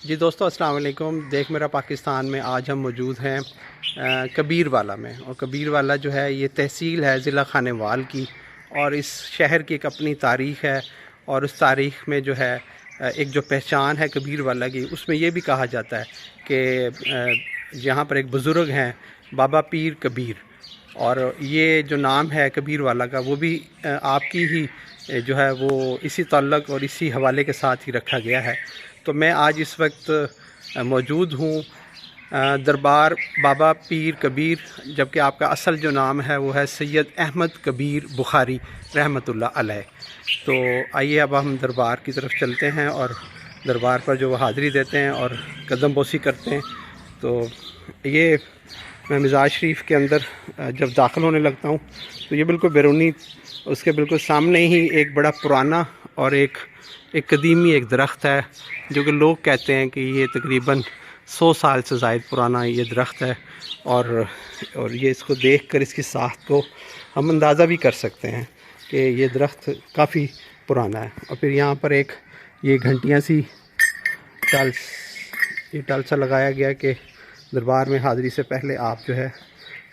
جی دوستو السلام علیکم۔ دیکھ میرا پاکستان میں آج ہم موجود ہیں کبیر والا میں، اور کبیر والا جو ہے یہ تحصیل ہے ضلع خانیوال کی، اور اس شہر کی ایک اپنی تاریخ ہے، اور اس تاریخ میں جو ہے ایک جو پہچان ہے کبیر والا کی، اس میں یہ بھی کہا جاتا ہے کہ یہاں پر ایک بزرگ ہیں بابا پیر کبیر، اور یہ جو نام ہے کبیر والا کا وہ بھی آپ کی ہی جو ہے وہ اسی تعلق اور اسی حوالے کے ساتھ ہی رکھا گیا ہے۔ تو میں آج اس وقت موجود ہوں دربار بابا پیر کبیر، جبکہ آپ کا اصل جو نام ہے وہ ہے سید احمد کبیر بخاری رحمۃ اللہ علیہ۔ تو آئیے اب ہم دربار کی طرف چلتے ہیں، اور دربار پر جو وہ حاضری دیتے ہیں اور قدم بوسی کرتے ہیں۔ تو یہ میں مزار شریف کے اندر جب داخل ہونے لگتا ہوں تو یہ بالکل بیرونی اس کے بالکل سامنے ہی ایک بڑا پرانا اور ایک قدیمی ایک درخت ہے، جو کہ لوگ کہتے ہیں کہ یہ تقریباً 100 سال سے زائد پرانا یہ درخت ہے، اور یہ اس کو دیکھ کر اس کی ساخت کو ہم اندازہ بھی کر سکتے ہیں کہ یہ درخت کافی پرانا ہے۔ اور پھر یہاں پر ایک یہ گھنٹیاں سی ٹال سا لگایا گیا کہ دربار میں حاضری سے پہلے آپ جو ہے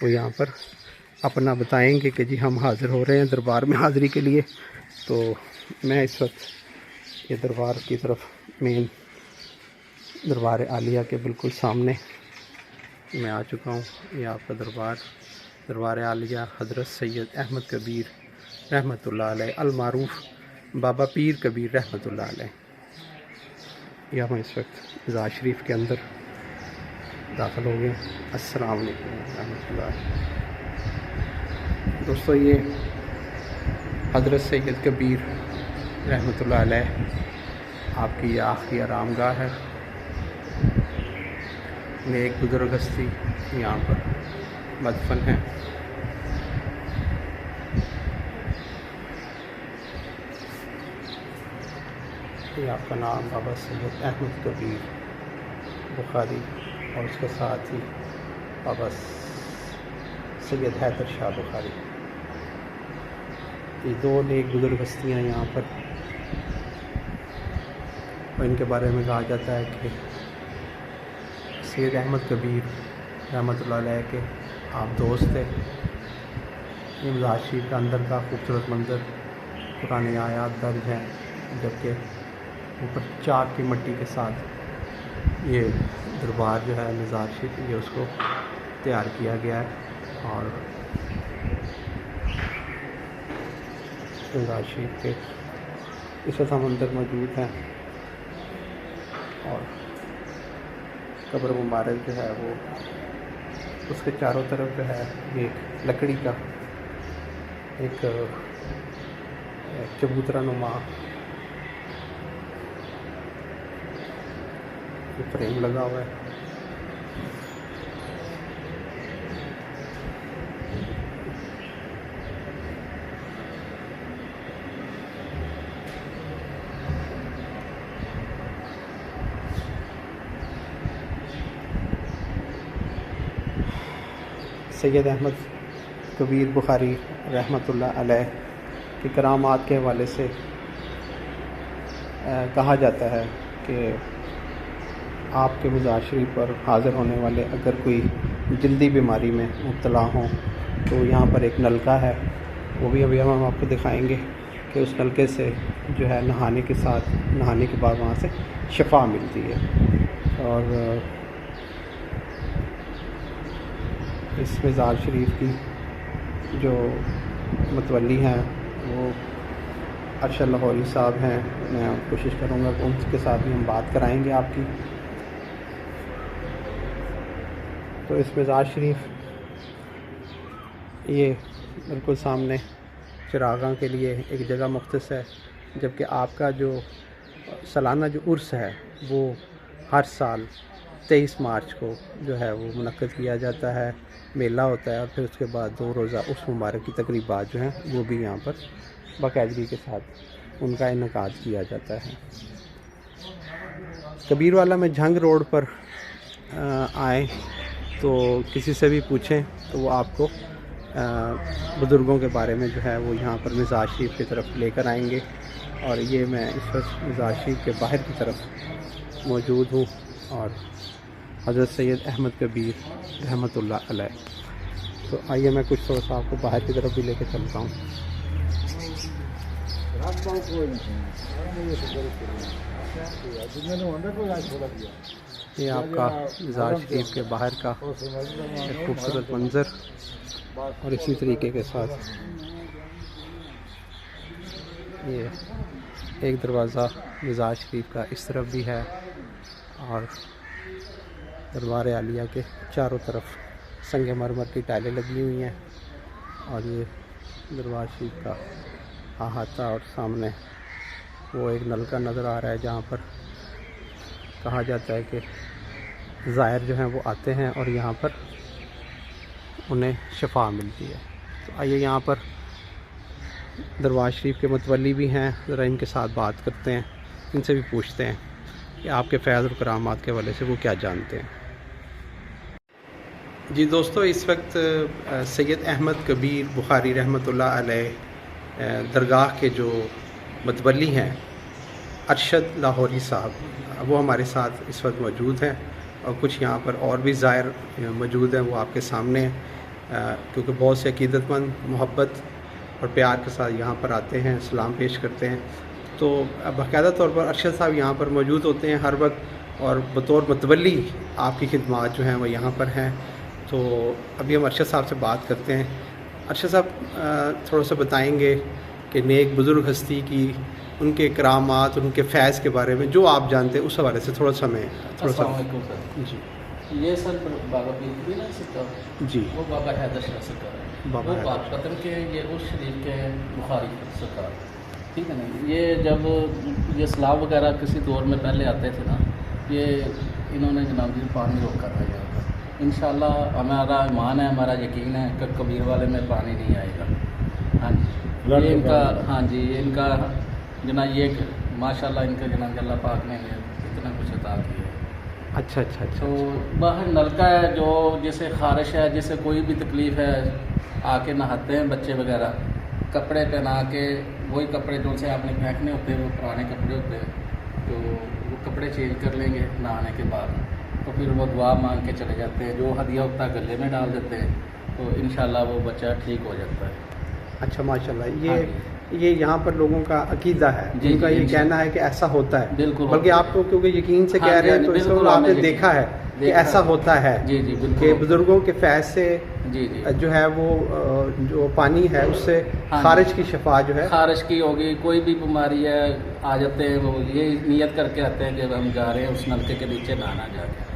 وہ یہاں پر اپنا بتائیں گے کہ جی ہم حاضر ہو رہے ہیں دربار میں حاضری کے لیے۔ تو میں اس وقت یہ دربار کی طرف مین دربار عالیہ کے بالکل سامنے میں آ چکا ہوں۔ یہ آپ کا دربار عالیہ حضرت سید احمد کبیر رحمۃ اللہ علیہ المعروف بابا پیر کبیر رحمۃ اللہ علیہ۔ یہ ہم اس وقت مزار شریف کے اندر داخل ہو گئے۔ السلام علیکم ورحمۃ اللہ۔ دوستو یہ حضرت سید کبیر رحمۃ اللہ علیہ آپ کی یہ آخری آرام گاہ ہے۔ ایک بزرگ ہستی یہاں پر مدفن ہے۔ یہ آپ کا نام بابا سید احمد کبیر بخاری، اور اس کے ساتھ ہی بابا سید حیدر شاہ بخاری، یہ دو نیک بزرگ ہستیاں یہاں پر، اور ان کے بارے میں کہا جاتا ہے کہ سید احمد کبیر رحمۃ اللہ علیہ کے آپ دوست تھے۔ یہ مزار شریف کا اندر کا خوبصورت منظر، پرانی آیات درج ہیں، جبکہ اوپر چاک کی مٹی کے ساتھ یہ دربار جو ہے مزار شریف یہ اس کو تیار کیا گیا ہے۔ اور مزار شریف کے اس وقت ہم اندر موجود ہیں، اور قبر مبارک جو ہے وہ اس کے چاروں طرف جو ہے ایک لکڑی کا ایک چبوترا نما فریم لگا ہوا ہے۔ سید احمد کبیر بخاری رحمۃ اللہ علیہ کی کرامات کے حوالے سے کہا جاتا ہے کہ آپ کے مزار شریف پر حاضر ہونے والے اگر کوئی جلدی بیماری میں مبتلا ہوں تو یہاں پر ایک نلکا ہے، وہ بھی ابھی ہم آپ کو دکھائیں گے کہ اس نلکے سے جو ہے نہانے کے بعد وہاں سے شفا ملتی ہے۔ اور اس مزار شریف کی جو متولی ہیں وہ ارشد لاہوری صاحب ہیں، میں کوشش کروں گا کہ ان کے ساتھ بھی ہم بات کرائیں گے آپ کی۔ تو اس مزار شریف یہ بالکل سامنے چراغاں کے لیے ایک جگہ مختص ہے، جبکہ آپ کا جو سالانہ جو عرس ہے وہ ہر سال 23 مارچ کو جو ہے وہ منعقد کیا جاتا ہے، میلہ ہوتا ہے، اور پھر اس کے بعد 2 روزہ عرس مبارک کی تقریبات جو ہیں وہ بھی یہاں پر باقاعدگی کے ساتھ ان کا انعقاد کیا جاتا ہے۔ کبیر والا میں جھنگ روڈ پر آئیں تو کسی سے بھی پوچھیں تو وہ آپ کو بزرگوں کے بارے میں جو ہے وہ یہاں پر مزار شریف کی طرف لے کر آئیں گے۔ اور یہ میں اس وقت مزار شریف کے باہر کی طرف موجود ہوں اور حضرت سید احمد کبیر رحمۃ اللہ علیہ. تو آئیے میں کچھ تھوڑا سا آپ کو باہر کی طرف بھی لے کے چلتا ہوں. یہ آپ کا مزار شریف کے باہر کا ایک خوبصورت منظر اور اسی طریقے کے ساتھ یہ ایک دروازہ مزار شریف کا اس طرف بھی ہے اور دربار عالیہ کے چاروں طرف سنگ مرمر کی ٹائلیں لگی ہوئی ہیں اور یہ دربار شریف کا احاطہ اور سامنے وہ ایک نلکا نظر آ رہا ہے جہاں پر کہا جاتا ہے کہ زائر جو ہیں وہ آتے ہیں اور یہاں پر انہیں شفا ملتی ہے. تو آئیے یہاں پر دربار شریف کے متولی بھی ہیں, ذرا ان کے ساتھ بات کرتے ہیں, ان سے بھی پوچھتے ہیں کہ آپ کے فیض اور کرامات کے حوالے سے وہ کیا جانتے ہیں. جی دوستو, اس وقت سید احمد کبیر بخاری رحمۃ اللہ علیہ درگاہ کے جو متولی ہیں ارشد لاہوری صاحب, وہ ہمارے ساتھ اس وقت موجود ہیں اور کچھ یہاں پر اور بھی زائر موجود ہیں, وہ آپ کے سامنے ہیں کیونکہ بہت سے عقیدت مند محبت اور پیار کے ساتھ یہاں پر آتے ہیں, سلام پیش کرتے ہیں. تو باقاعدہ طور پر ارشد صاحب یہاں پر موجود ہوتے ہیں ہر وقت اور بطور متولی آپ کی خدمات جو ہیں وہ یہاں پر ہیں. تو ابھی ہم ارشد صاحب سے بات کرتے ہیں. ارشد صاحب تھوڑا سا بتائیں گے کہ نیک بزرگ ہستی کی ان کے کرامات, ان کے فیض کے بارے میں جو آپ جانتے ہیں اس حوالے سے تھوڑا سا ہمیں تھوڑا سا. جی یہ سر بابا پیر کی نا سکہ, جی وہ بابا حیدر شاہ سکہ ہے, وہ پاک پتن کے یہ اس شریف کے بخاری سکہ, ٹھیک ہے نا. یہ جب یہ سیلاب وغیرہ کسی دور میں پہلے آتے تھے نا, یہ انہوں نے جناب جی پانی روک کر رہا ہے. انشاءاللہ ہمارا ایمان ہے, ہمارا یقین ہے کہ کبیر والے میں پانی نہیں آئے گا. ہاں جی, یہ ان کا, ہاں جی یہ ان کا جناب, یہ ماشاءاللہ ان کا جناب اللہ پاک نے اتنا کچھ عطا کیا ہے. اچھا اچھا اچھا. تو باہر نلکا ہے, جو جیسے خارش ہے, جیسے کوئی بھی تکلیف ہے, آ کے نہاتے ہیں بچے وغیرہ, کپڑے پہنا کے, وہی کپڑے جو سے آپ نے پھینکنے ہوتے ہیں وہ پرانے کپڑے ہوتے ہیں, تو وہ کپڑے چینج کر لیں گے نہانے کے بعد. تو پھر وہ دعا مانگ کے چلے جاتے ہیں, جو ہدیہ ہوتا ہے گلے میں ڈال دیتے ہیں, تو انشاءاللہ وہ بچہ ٹھیک ہو جاتا ہے. اچھا ماشاء اللہ. یہ یہاں پر لوگوں کا عقیدہ ہے, جی, ان کا جی, یہ جی. کہنا ہے کہ ایسا ہوتا ہے. بالکل, بلکہ آپ کو کیونکہ یقین سے کہہ رہے ہیں تو اس وقت آپ نے دیکھا ہے کہ ایسا ہوتا ہے. جی جی بالکل, کہ بزرگوں کے فیض سے جی جی جو ہے وہ جو پانی ہے اس سے خارج کی شفا جو ہے, خارج کی ہوگی, کوئی بھی بیماری ہے, آ جاتے ہیں وہ یہ نیت کر کے آتے ہیں کہ ہم جا رہے ہیں اس نلکے کے نیچے نہانا جا کے,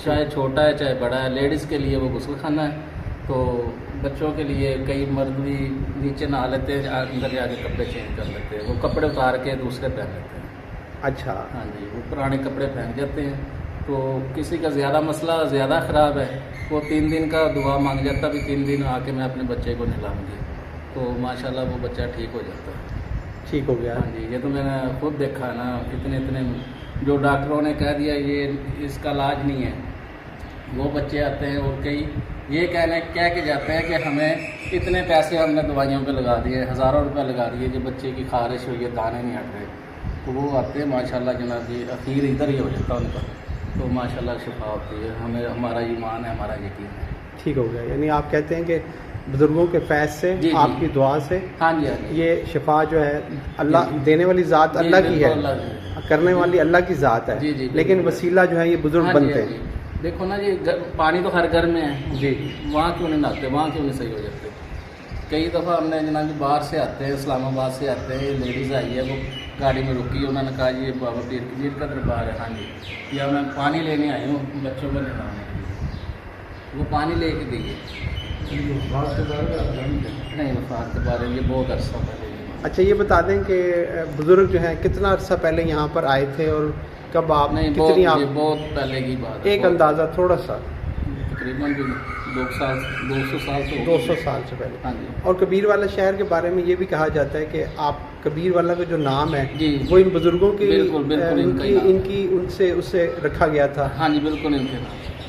چاہے چھوٹا ہے چاہے بڑا ہے. لیڈیز کے لیے وہ غسل خانہ ہے, تو بچوں کے لیے کئی مرد بھی نیچے نہا لیتے ہیں, اندر جا کے کپڑے چینج کر لیتے ہیں, وہ کپڑے اتار کے دوسرے پہن لیتے ہیں. اچھا, ہاں جی, وہ پرانے کپڑے پہن جاتے ہیں. تو کسی کا زیادہ مسئلہ زیادہ خراب ہے, وہ 3 دن کا دعا مانگ جاتا بھی 3 دن آ کے میں اپنے بچے کو نہلاؤں گی, تو ماشاءاللہ وہ بچہ ٹھیک ہو جاتا ہے. ٹھیک ہو گیا. ہاں جی, یہ تو میں نے خود دیکھا ہے نا. اتنے جو ڈاکٹروں نے کہہ دیا یہ اس کا علاج نہیں ہے, وہ بچے آتے ہیں اور کئی یہ کہہ کے جاتے ہیں کہ ہمیں اتنے پیسے ہم نے دوائیوں پہ لگا دیے, ہزاروں روپے لگا دیے کہ بچے کی خارش ہوئی ہے, دانے نہیں ہٹ رہے. تو وہ آتے ہیں ماشاءاللہ جناب جی, اخیر ادھر ہی ہو جاتا ان کا, تو ماشاءاللہ شفا ہوتی ہے. ہمارا ایمان ہے, ہمارا یقین ہے. ٹھیک ہو گیا. یعنی آپ کہتے ہیں کہ بزرگوں کے فیض سے, جی, آپ کی دعا سے, ہاں جی, ہاں جی, یہ شفا جو ہے اللہ دینے والی ذات اللہ کی ہے, کرنے والی اللہ کی ذات ہے, جی, جی, لیکن وسیلہ جو ہے یہ بزرگ بنتے ہیں. دیکھو نا جی, پانی تو ہر گھر میں ہے جی, وہاں کیوں نہیں نہاتے, وہاں کیوں نہیں صحیح ہو جاتے. کئی دفعہ ہم نے جناب باہر سے آتے ہیں, اسلام آباد سے آتے ہیں, لیڈیز آئی ہے, وہ گاڑی میں رکی, انہوں نے کہا یہ بابا پیر کبیر کا دربار ہے. ہاں جی, یا میں پانی لینے آئی ہوں بچوں کو نہلانے کے لیے, وہ پانی لے کے گئی ہے. نہیں وفات کے بارے میں یہ بہت عرصہ پہلے. اچھا یہ بتا دیں کہ بزرگ جو ہیں کتنا عرصہ پہلے یہاں پر آئے تھے اور کب آپ, کتنی آپ, بہت پہلے کی بات ہے, ایک اندازہ تھوڑا سا, تقریباً 200 سال سے پہلے. ہاں جی. اور کبیر والا شہر کے بارے میں یہ بھی کہا جاتا ہے کہ آپ کبیر والا کا جو نام ہے جی, وہ ان بزرگوں کی بالکل ان سے رکھا گیا تھا. ہاں جی بالکل, ان کے نام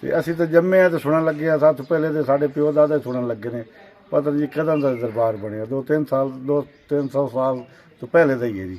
ਤੇ ਅਸੀਂ ਤਾਂ ਜੰਮੇ ਆ ਤੇ ਸੁਣਨ ਲੱਗੇ ਆ, ਸਭ ਤੋਂ ਪਹਿਲੇ ਤੇ ਸਾਡੇ ਪਿਓ ਦਾਦੇ ਸੁਣਨ ਲੱਗੇ ਨੇ। ਪਤਾ ਨਹੀਂ ਕਦੋਂ ਦਾ ਦਰਬਾਰ ਬਣਿਆ, 200-300 ਸਾਲ ਤੋਂ ਪਹਿਲੇ ਦਾ ਹੀ ਹੈ ਜੀ